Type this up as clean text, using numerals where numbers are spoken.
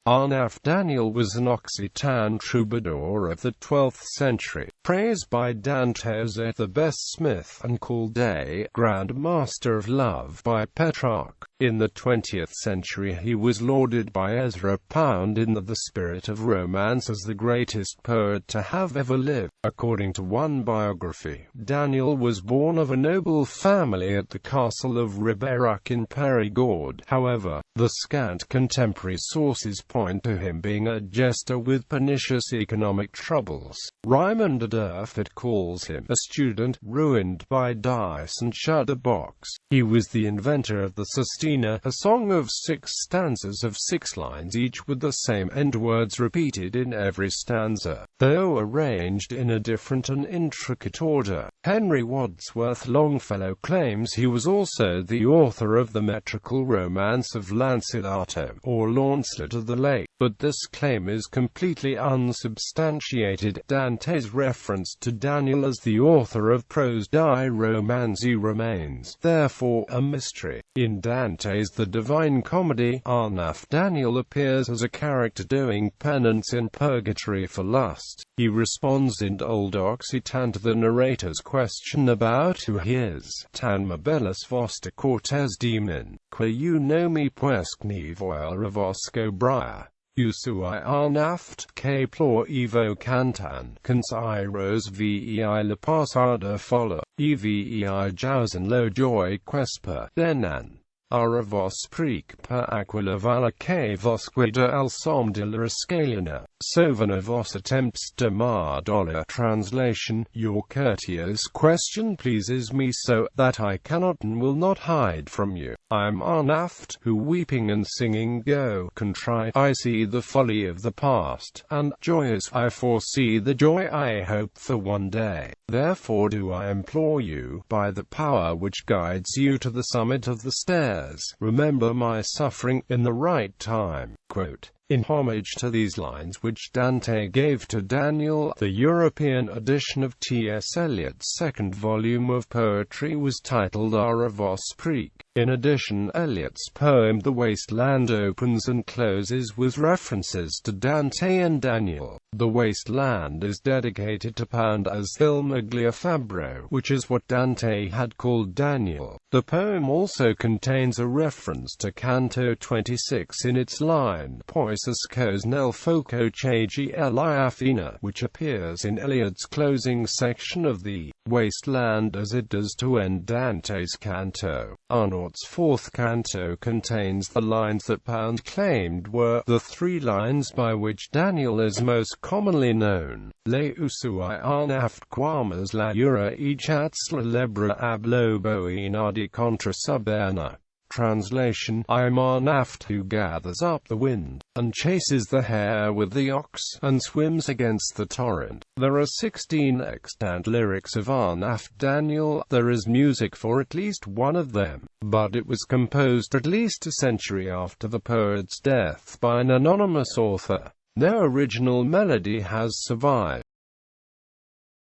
Arnaut Daniel was an Occitan troubadour of the 12th century, praised by Dante as the best smith and called a Grand Master of Love by Petrarch. In the 20th century he was lauded by Ezra Pound in the spirit of romance as the greatest poet to have ever lived. According to one biography, Daniel was born of a noble family at the castle of Ribérac in Périgord. However, the scant contemporary sources point to him being a jester with pernicious economic troubles. Raimon de Durfort calls him a student ruined by dice and shutterbox. He was the inventor of the sestina, a song of 6 stanzas of 6 lines each with the same end words repeated in every stanza, though arranged in a different and intricate order. Henry Wadsworth Longfellow claims he was also the author of the metrical romance of Lancelot, or Launcelot of the Lake, but this claim is completely unsubstantiated. Dante's reference to Daniel as the author of troubles.Raimon remains, therefore, a mystery. In Dante's The Divine Comedy, Arnaut Daniel appears as a character doing penance in purgatory for lust. He responds in Old Occitan to the narrator's question about who he is. Tan me belus voster cortes demon, que you know me puesc ni voel revosco bria. Usui Arnaut que plor evo cantan, consiros vei la passada folla, evei jousen lo joy quesper, denan. Ara vos preque per aquila vala que vos guida al som de la escalina, sovena vos attempts de mar dollar. Translation: your courteous question pleases me so, that I cannot and will not hide from you. I am Arnaut, who weeping and singing go contrite. I see the folly of the past, and, joyous, I foresee the joy I hope for one day. Therefore do I implore you, by the power which guides you to the summit of the stairs, remember my suffering, in the right time. Quote, in homage to these lines which Dante gave to Daniel, the European edition of T.S. Eliot's second volume of poetry was titled Ara vos preque. In addition, Eliot's poem The Waste Land opens and closes with references to Dante and Daniel. The Waste Land is dedicated to Pound as Il Maglio Fabbro, which is what Dante had called Daniel. The poem also contains a reference to Canto 26 in its line, Poisus cos nel foco chegi liafina, which appears in Eliot's closing section of The Waste Land as it does to end Dante's canto. Arnaut's fourth canto contains the lines that Pound claimed were the 3 lines by which Daniel is most commonly known. Le usui Arnaut quamas la ura e chats la lebra ab lobo inadi contra suberna. Translation: I am Arnaut who gathers up the wind, and chases the hare with the ox, and swims against the torrent. There are 16 extant lyrics of Arnaut Daniel. There is music for at least one of them, but it was composed at least a century after the poet's death by an anonymous author. No original melody has survived.